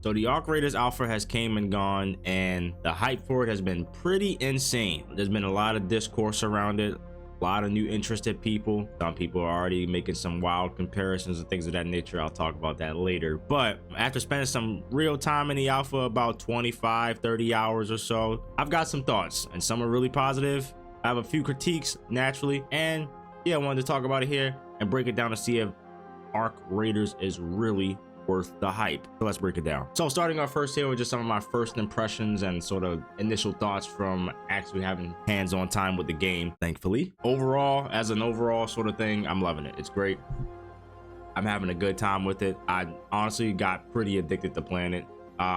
So the Arc Raiders Alpha has came and gone, and the hype for it has been pretty insane. There's been a lot of discourse around it, a lot of new interested people. Some people are already making some wild comparisons and things of that nature. I'll talk about that later. But after spending some real time in the alpha, about 25-30 hours or so, I've got some thoughts, and some are really positive. I have a few critiques naturally, and yeah, I wanted to talk about it here and break it down to see if Arc Raiders is really worth the hype. So let's break it down. So starting off first here with just some of my first impressions and sort of initial thoughts from actually having hands-on time with the game, thankfully. Overall, as an overall sort of thing, I'm loving it. It's great. I'm having a good time with it. I honestly got pretty addicted to playing it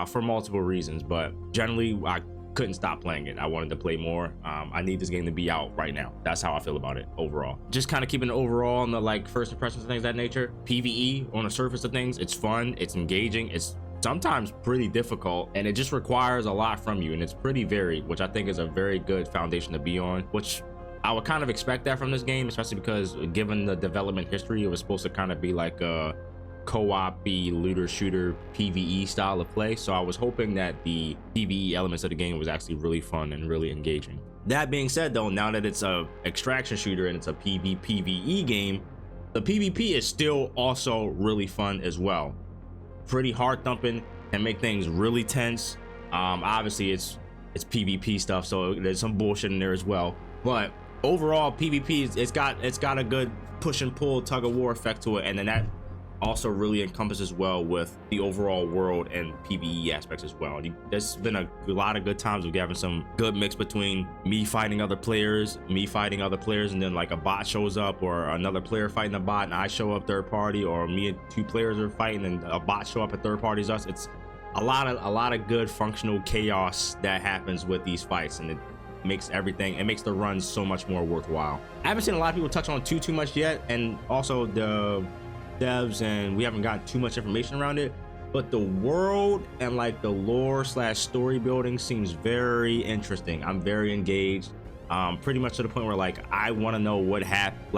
for multiple reasons, but generally I couldn't stop playing it. I wanted to play more. I need this game to be out right now. That's how I feel about it overall. Just kind of keeping it overall on the like first impressions and things of that nature. PvE on the surface of things, it's fun, it's engaging, it's sometimes pretty difficult, and it just requires a lot from you, and it's pretty varied, which I think is a very good foundation to be on, which I would kind of expect that from this game, especially because given the development history, it was supposed to kind of be like a co-op-y looter shooter PvE style of play. So I was hoping that the PvE elements of the game was actually really fun and really engaging. That being said though, now that it's a extraction shooter and it's a PvE game, the PvP is still also really fun as well. Pretty hard thumping and make things really tense. Obviously it's PvP stuff, so there's some bullshit in there as well, but overall PvP it's got a good push and pull tug of war effect to it, and then that also really encompasses well with the overall world and PvE aspects as well. There's been a lot of good times of having some good mix between me fighting other players, and then like a bot shows up, or another player fighting a bot and I show up third party, or me and two players are fighting and a bot show up at third party's us. It's a lot of good functional chaos that happens with these fights, and it makes the run so much more worthwhile. I haven't seen a lot of people touch on too much yet, and also the devs, and we haven't gotten too much information around it, but the world and like the lore / story building seems very interesting. I'm very engaged, pretty much to the point where like I want to know what happened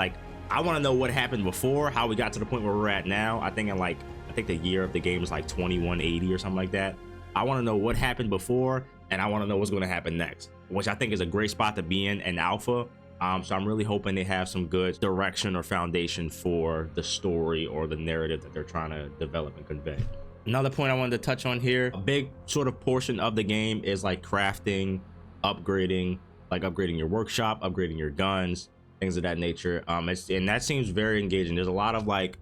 before, how we got to the point where we're at now. I think the year of the game is like 2180 or something like that. I want to know what happened before, and I want to know what's going to happen next, which I think is a great spot to be in alpha. So I'm really hoping they have some good direction or foundation for the story or the narrative that they're trying to develop and convey. Another point I wanted to touch on here, a big sort of portion of the game is like crafting, upgrading your workshop, upgrading your guns, things of that nature. And that seems very engaging. There's a lot of like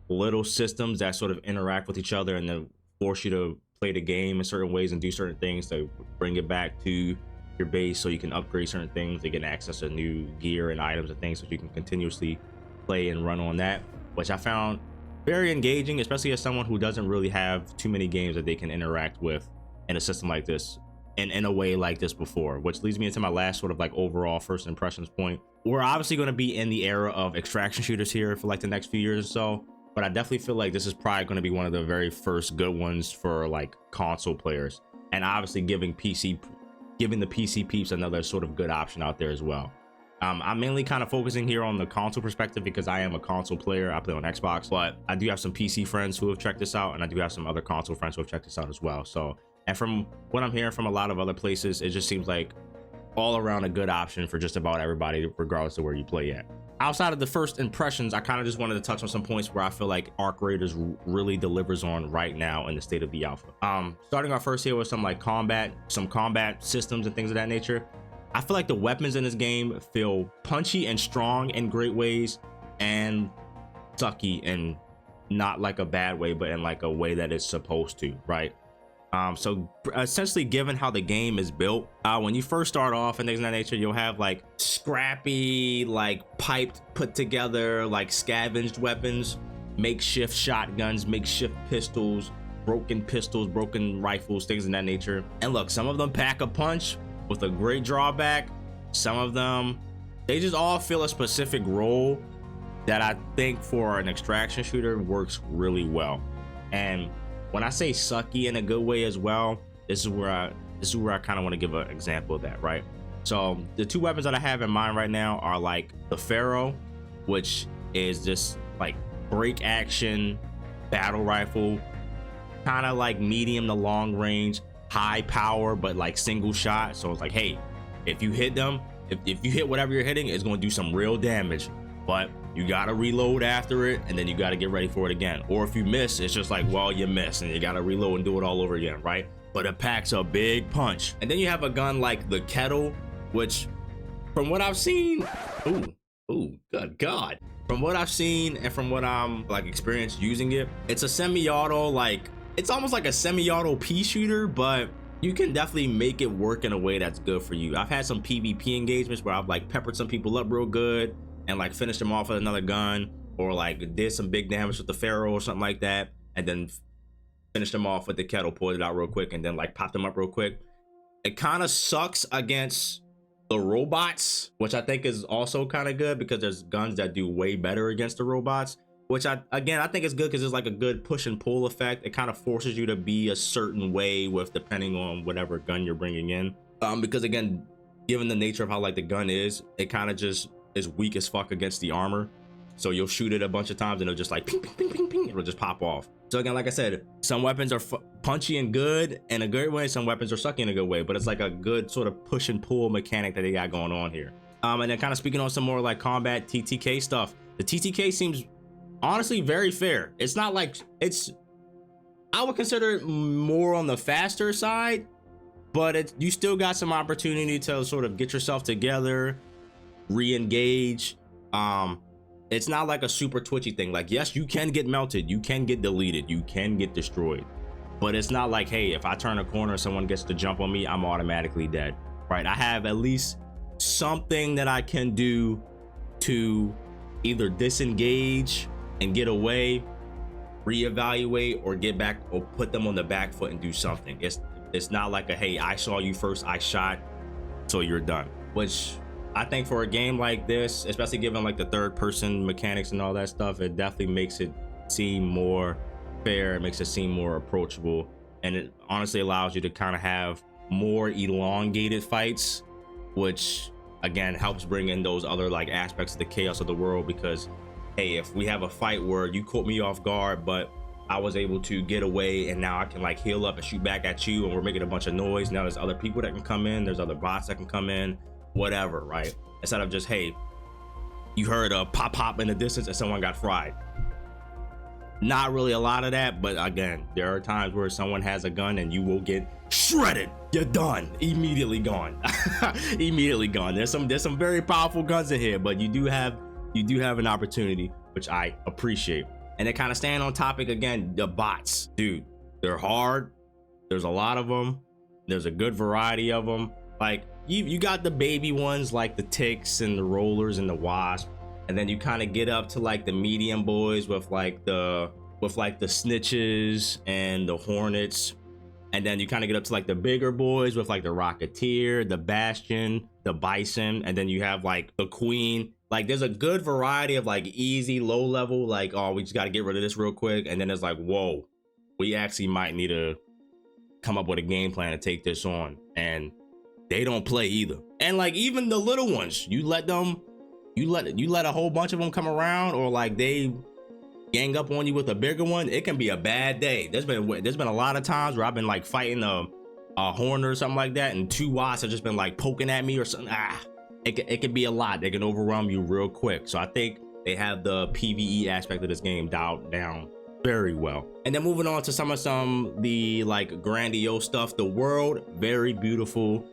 little systems that sort of interact with each other and then force you to play the game in certain ways and do certain things to bring it back to your base so you can upgrade certain things. They get access to new gear and items and things so you can continuously play and run on that, which I found very engaging, especially as someone who doesn't really have too many games that they can interact with in a system like this and in a way like this before, which leads me into my last sort of like overall first impressions point. We're obviously going to be in the era of extraction shooters here for like the next few years or so, but I definitely feel like this is probably going to be one of the very first good ones for like console players, and obviously giving the PC peeps another sort of good option out there as well. I'm mainly kind of focusing here on the console perspective because I am a console player. I play on Xbox, but I do have some PC friends who have checked this out, and I do have some other console friends who have checked this out as well. So, and from what I'm hearing from a lot of other places, it just seems like all around a good option for just about everybody, regardless of where you play at. Outside of the first impressions, I kind of just wanted to touch on some points where I feel like Arc Raiders really delivers on right now in the state of the alpha. Starting off first here with some combat systems and things of that nature. I feel like the weapons in this game feel punchy and strong in great ways, and sucky and not like a bad way, but in like a way that it's supposed to, right? So essentially, given how the game is built, when you first start off and things of that nature, you'll have like scrappy, like piped, put together, like scavenged weapons, makeshift shotguns, makeshift pistols, broken rifles, things of that nature. And look, some of them pack a punch with a great drawback. Some of them, they just all fill a specific role that I think for an extraction shooter works really well. And when I say sucky in a good way as well, this is where I kind of want to give an example of that, right? So the two weapons that I have in mind right now are like the Pharaoh, which is this like break action battle rifle, kind of like medium to long range, high power, but like single shot. So it's like, hey, if you hit them, if you hit whatever you're hitting, it's going to do some real damage, but you got to reload after it, and then you got to get ready for it again. Or if you miss, it's just like, well, you missed, and you got to reload and do it all over again, right? But it packs a big punch. And then you have a gun like the Kettle, which from what I've seen, ooh, good God. From what I've seen and from what I'm like experienced using it, it's a semi-auto, like it's almost like a semi-auto pea shooter, but you can definitely make it work in a way that's good for you. I've had some PvP engagements where I've like peppered some people up real good and like finished them off with another gun, or like did some big damage with the Pharaoh or something like that, and then finished them off with the Kettle, pulled it out real quick, and then like popped them up real quick. It kind of sucks against the robots, which I think is also kind of good because there's guns that do way better against the robots, which I think is good because it's like a good push and pull effect. It kind of forces you to be a certain way with depending on whatever gun you're bringing in, because again, given the nature of how like the gun is, it kind of just is weak as fuck against the armor. So you'll shoot it a bunch of times and it'll just like ping, ping, ping, ping, ping. It'll just pop off. So again, like I said, some weapons are punchy and good in a good way. Some weapons are sucky in a good way, but it's like a good sort of push and pull mechanic that they got going on here. And then kind of speaking on some more like combat TTK stuff, the TTK seems honestly very fair. It's not like I would consider it more on the faster side, but you still got some opportunity to sort of get yourself together, re-engage. It's not like a super twitchy thing. Like, yes, you can get melted, you can get deleted, you can get destroyed, but it's not like, hey, if I turn a corner, someone gets to jump on me, I'm automatically dead, right? I have at least something that I can do to either disengage and get away, reevaluate, or get back, or put them on the back foot and do something. It's not like a, hey, I saw you first, I shot, so you're done. Which I think for a game like this, especially given like the third person mechanics and all that stuff, it definitely makes it seem more fair. It makes it seem more approachable, and it honestly allows you to kind of have more elongated fights, which again helps bring in those other like aspects of the chaos of the world. Because hey, if we have a fight where you caught me off guard, but I was able to get away, and now I can like heal up and shoot back at you, and we're making a bunch of noise. Now there's other people that can come in, there's other bots that can come in, whatever, right? Instead of just, hey, you heard a pop in the distance and someone got fried. Not really a lot of that, but again, there are times where someone has a gun and you will get shredded. You're done, immediately gone. Immediately gone. There's some very powerful guns in here, but you do have an opportunity, which I appreciate. And they kind of staying on topic again, the bots, dude, they're hard. There's a lot of them. There's a good variety of them. Like you got the baby ones like the ticks and the rollers and the wasp, and then you kind of get up to like the medium boys with like the snitches and the hornets, and then you kind of get up to like the bigger boys with like the rocketeer, the bastion, the bison, and then you have like the queen. Like there's a good variety of like easy, low level, like, oh, we just got to get rid of this real quick, and then it's like, whoa, we actually might need to come up with a game plan to take this on. And they don't play either. And like even the little ones, you let a whole bunch of them come around, or like they gang up on you with a bigger one, it can be a bad day. There's been a lot of times where I've been like fighting a horn or something like that, and two wasps have just been like poking at me or something. It can be a lot. They can overwhelm you real quick. So I think they have the PvE aspect of this game dialed down very well. And then moving on to some of the like grandiose stuff. The world, very beautiful.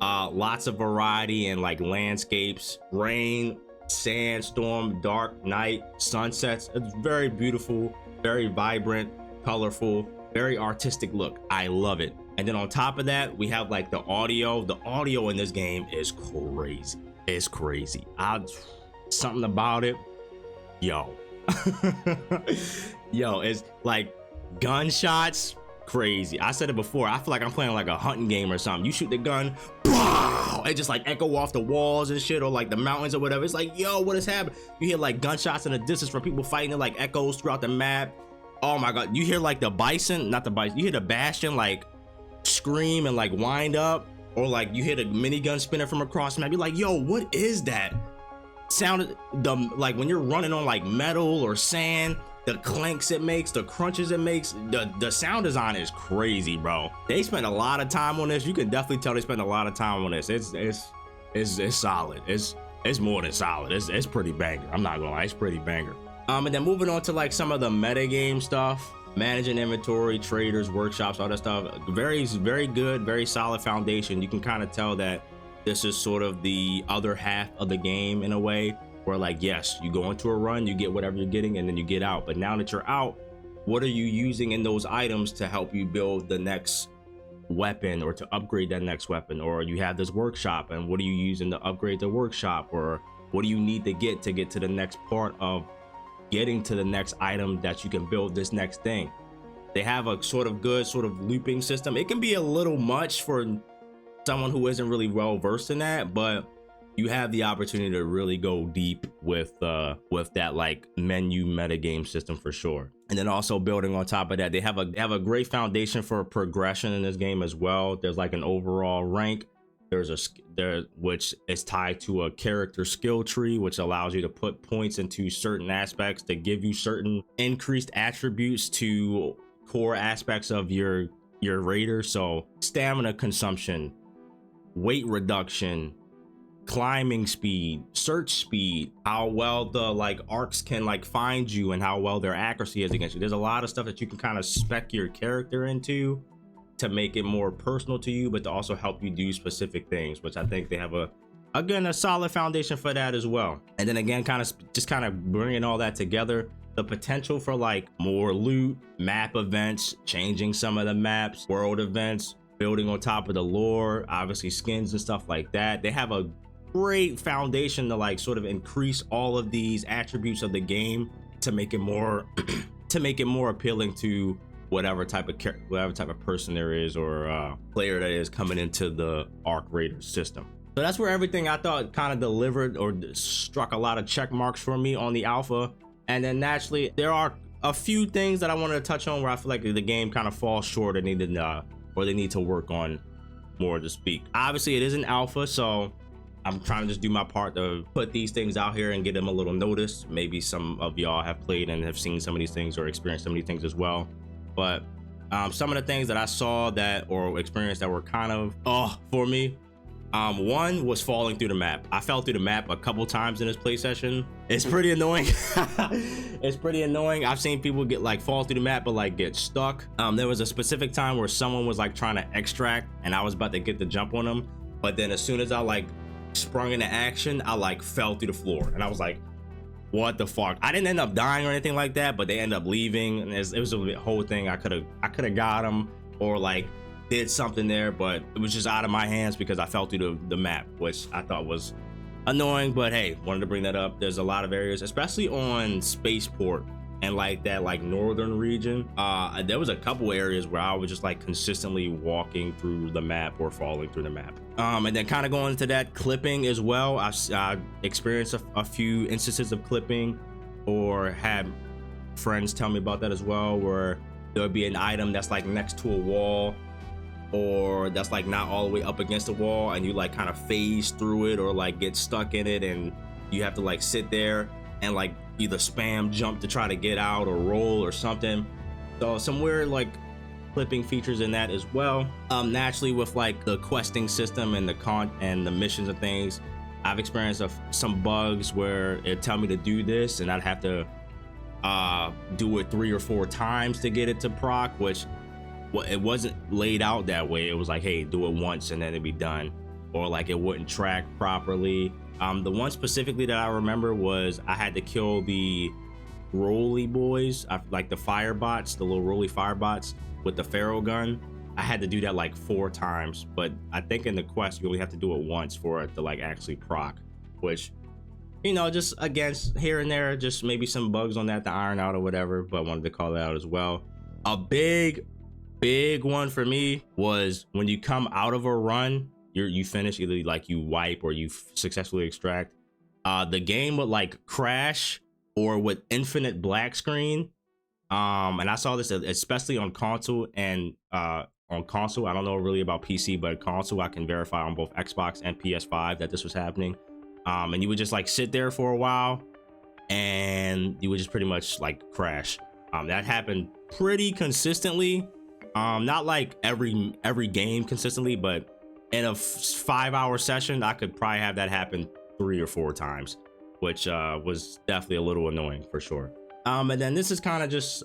Lots of variety and like landscapes, rain, sandstorm, dark night, sunsets. It's very beautiful, very vibrant, colorful, very artistic look. I love it. And then on top of that, we have like the audio. The audio in this game is crazy. It's crazy. Something about it, yo. Yo, it's like gunshots, crazy. I said it before, I feel like I'm playing like a hunting game or something. You shoot the gun, wow, it just like echo off the walls and shit, or like the mountains or whatever. It's like, yo, what is happening? You hear like gunshots in the distance from people fighting, it like echoes throughout the map. Oh my god, you hear like the bison, not the bison, you hear the bastion like scream and like wind up, or like you hear the minigun spinning from across the map. You're like, yo, what is that? Sounded like when you're running on like metal or sand, the clanks it makes, the crunches it makes, the sound design is crazy, bro. They spent a lot of time on this. You can definitely tell they spent a lot of time on this. It's solid. It's more than solid. It's pretty banger. I'm not gonna lie, it's pretty banger. And then moving on to like some of the meta game stuff, managing inventory, traders, workshops, all that stuff. Very good, very solid foundation. You can kind of tell that this is sort of the other half of the game in a way, where like, yes, you go into a run, you get whatever you're getting, and then you get out. But now that you're out, what are you using in those items to help you build the next weapon or to upgrade that next weapon? Or you have this workshop, and what are you using to upgrade the workshop? Or what do you need to get to the next part of getting to the next item that you can build this next thing? They have a sort of good sort of looping system. It can be a little much for someone who isn't really well versed in that, but you have the opportunity to really go deep with that like menu metagame system for sure. And then also building on top of that, they have a great foundation for progression in this game as well. There's like an overall rank. Which is tied to a character skill tree, which allows you to put points into certain aspects to give you certain increased attributes to core aspects of your raider. So stamina consumption, weight reduction, climbing speed, search speed, how well the like arcs can like find you, and how well their accuracy is against you. There's a lot of stuff that you can kind of spec your character into to make it more personal to you, but to also help you do specific things, which I think they have a solid foundation for that as well. And then again, kind of bringing all that together, the potential for like more loot, map events, changing some of the maps, world events, building on top of the lore, obviously skins and stuff like that. They have a great foundation to like sort of increase all of these attributes of the game to make it more appealing to whatever type of person there is, or player that is coming into the Arc Raider system. So that's where everything I thought kind of delivered or struck a lot of check marks for me on the alpha. And then naturally there are a few things that I wanted to touch on where I feel like the game kind of falls short and they need to work on more to speak. Obviously it is an alpha, so I'm trying to just do my part to put these things out here and get them a little notice. Maybe some of y'all have played and have seen some of these things or experienced some of these things as well. But some of the things that I saw or experienced that were kind of for me, one was falling through the map. I fell through the map a couple times in this play session. It's pretty annoying. It's pretty annoying. I've seen people get like fall through the map but like get stuck. There was a specific time where someone was like trying to extract and I was about to get the jump on them, but then as soon as I like sprung into action, I like fell through the floor, and I was like, what the fuck? I didn't end up dying or anything like that, but they ended up leaving, and it was a whole thing. I could have got them or like did something there, but it was just out of my hands because I fell through the map, which I thought was annoying. But hey, wanted to bring that up. There's a lot of areas, especially on Spaceport and like that like northern region. There was a couple areas where I was just like consistently walking through the map or falling through the map. And then kind of going into that clipping as well. I experienced a few instances of clipping, or had friends tell me about that as well, where there'll be an item that's like next to a wall, or that's like not all the way up against the wall, and you like kind of phase through it or like get stuck in it, and you have to like sit there and like either spam jump to try to get out or roll or something. So some weird like clipping features in that as well. Naturally with like the questing system and the missions and things, I've experienced some bugs where it tell me to do this and I'd have to do it 3 or 4 times to get it to proc, which it wasn't laid out that way. It was like, hey, do it once and then it'd be done, or like it wouldn't track properly. The one specifically that I remember was I had to kill the roly boys, like the fire bots, the little roly fire bots with the Pharaoh gun. I had to do that like 4 times, but I think in the quest you only have to do it once for it to like actually proc, which, you know, just against here and there, just maybe some bugs on that to iron out or whatever, but wanted to call that out as well. A big one for me was when you come out of a run, you finish, either like you wipe or you successfully extract, the game would like crash or with infinite black screen. And I saw this especially on console, and on console I don't know really about PC, but console I can verify on both Xbox and PS5 that this was happening. And you would just like sit there for a while and you would just pretty much like crash. That happened pretty consistently. Not like every game consistently, but in a 5-hour session, I could probably have that happen 3 or 4 times, which was definitely a little annoying for sure. And then this is kind of just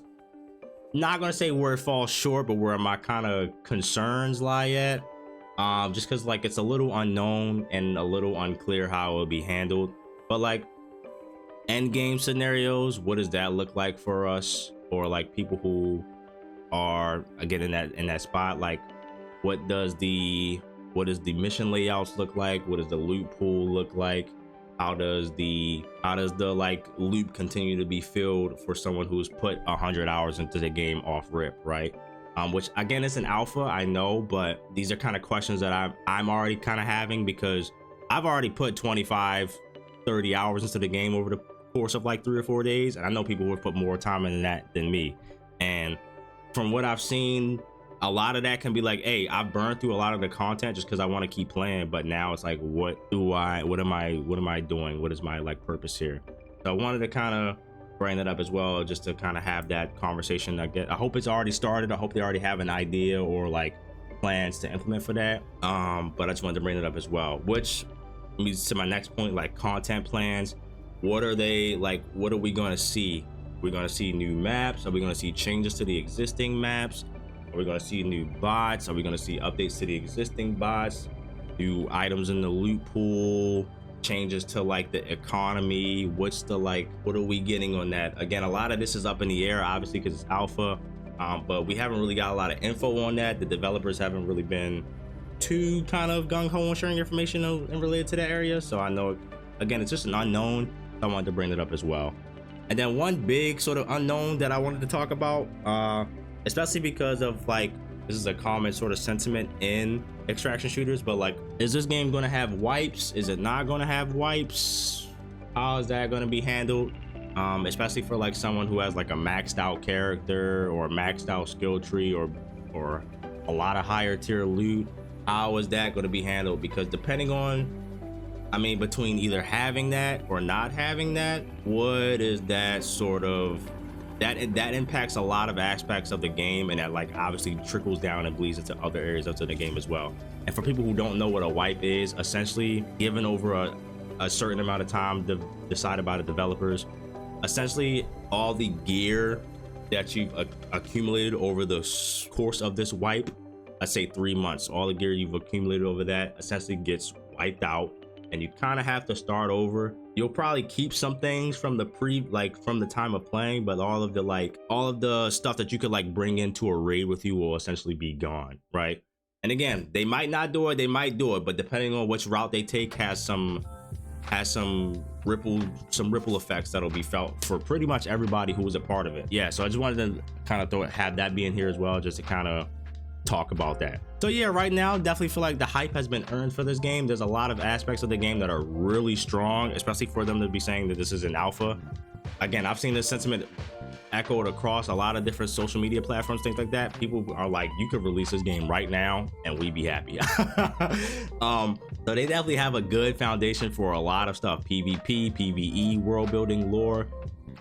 not gonna say where it falls short, but where my kind of concerns lie at. Just because like it's a little unknown and a little unclear how it will be handled. But like end game scenarios, what does that look like for us, or like people who are again in that spot? Like what does the mission layouts look like? What does the loot pool look like? How does the like loop continue to be filled for someone who's put 100 hours into the game off rip, right? Which again is an alpha, I know, but these are kind of questions that I'm already kind of having, because I've already put 25-30 hours into the game over the course of like 3 or 4 days, and I know people who have put more time in that than me. And from what I've seen, a lot of that can be like, hey, I've burned through a lot of the content just because I want to keep playing, but now it's like, what am I doing? What is my like purpose here? So I wanted to kind of bring that up as well, just to kind of have that conversation. I hope it's already started. I hope they already have an idea or like plans to implement for that. But I just wanted to bring it up as well, which leads to my next point, like content plans. What are they like? What are we going to see? We're going to see new maps. Are we going to see changes to the existing maps? Are we going to see new bots? Are we going to see updates to the existing bots? New items in the loot pool? Changes to like the economy? What's the like, what are we getting on that? Again, a lot of this is up in the air, obviously, because it's alpha, but we haven't really got a lot of info on that. The developers haven't really been too kind of gung-ho on sharing information in related to that area. So I know, again, it's just an unknown. So I wanted to bring it up as well. And then one big sort of unknown that I wanted to talk about, especially because of like, this is a common sort of sentiment in extraction shooters, but like, is this game going to have wipes? Is it not going to have wipes? How is that going to be handled? Especially for like someone who has like a maxed out character or maxed out skill tree or a lot of higher tier loot. How is that going to be handled? Because depending on, I mean, between either having that or not having that, what is that sort of, that impacts a lot of aspects of the game, and that like obviously trickles down and bleeds into other areas of the game as well. And for people who don't know what a wipe is, essentially given over a certain amount of time decided by the developers, essentially all the gear that you've accumulated over the course of this wipe, let's say 3 months, all the gear you've accumulated over that essentially gets wiped out, and you kind of have to start over. You'll probably keep some things from the from the time of playing, but all of the stuff that you could like bring into a raid with you will essentially be gone, right? And again, they might not do it, they might do it, but depending on which route they take has some ripple effects that'll be felt for pretty much everybody who was a part of it. Yeah, so I just wanted to kind of have that be in here as well, just to kind of talk about that. So yeah, right now definitely feel like the hype has been earned for this game. There's a lot of aspects of the game that are really strong, especially for them to be saying that this is an alpha. Again, I've seen this sentiment echoed across a lot of different social media platforms, things like that. People are like, you could release this game right now and we'd be happy. So they definitely have a good foundation for a lot of stuff: PvP, PvE, world building, lore,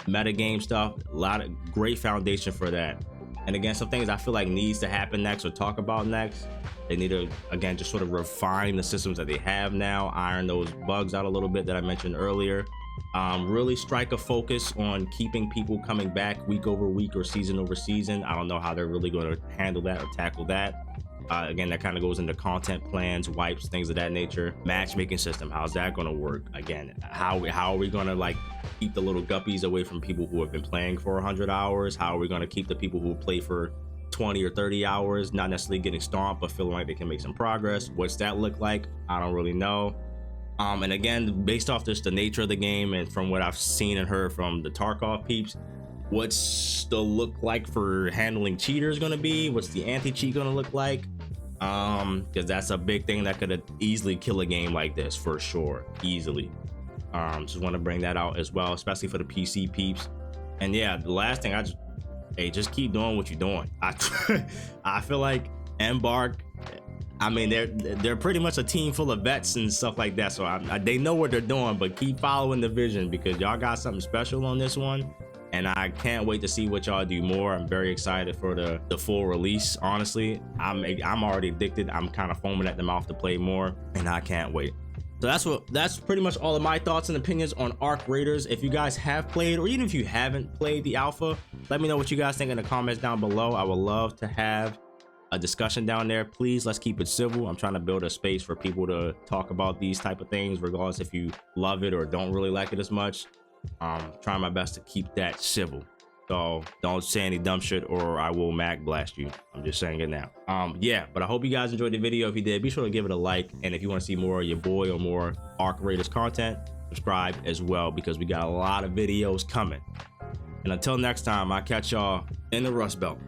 metagame stuff. A lot of great foundation for that. And again, some things I feel like needs to happen next or talk about next. They need to, again, just sort of refine the systems that they have now, iron those bugs out a little bit that I mentioned earlier. Really strike a focus on keeping people coming back week over week or season over season. I don't know how they're really going to handle that or tackle that. Again, that kind of goes into content plans, wipes, things of that nature. Matchmaking system, how's that going to work? Again, how are we going to like keep the little guppies away from people who have been playing for 100 hours? How are we going to keep the people who play for 20 or 30 hours not necessarily getting stomped but feeling like they can make some progress? What's that look like? I don't really know. And again, based off just the nature of the game and from what I've seen and heard from the Tarkov peeps, what's the look like for handling cheaters going to be? What's the anti-cheat going to look like? Because that's a big thing that could easily kill a game like this for sure, easily. Just want to bring that out as well, especially for the PC peeps. And yeah, the last thing, just keep doing what you're doing. I feel like Embark, I mean, they're pretty much a team full of vets and stuff like that. So they know what they're doing, but keep following the vision because y'all got something special on this one. And I can't wait to see what y'all do more. I'm very excited for the full release. Honestly, I'm already addicted. I'm kind of foaming at the mouth to play more, and I can't wait. So that's pretty much all of my thoughts and opinions on Arc Raiders. If you guys have played, or even if you haven't played the alpha, let me know what you guys think in the comments down below. I would love to have a discussion down there. Please, let's keep it civil. I'm trying to build a space for people to talk about these type of things, regardless if you love it or don't really like it as much. Trying my best to keep that civil. So don't say any dumb shit or I will mag blast you. I'm just saying it now. Yeah, but I hope you guys enjoyed the video. If you did, be sure to give it a like. And if you want to see more of your boy or more Arc Raiders content, subscribe as well because we got a lot of videos coming. And until next time, I'll catch y'all in the Rust Belt.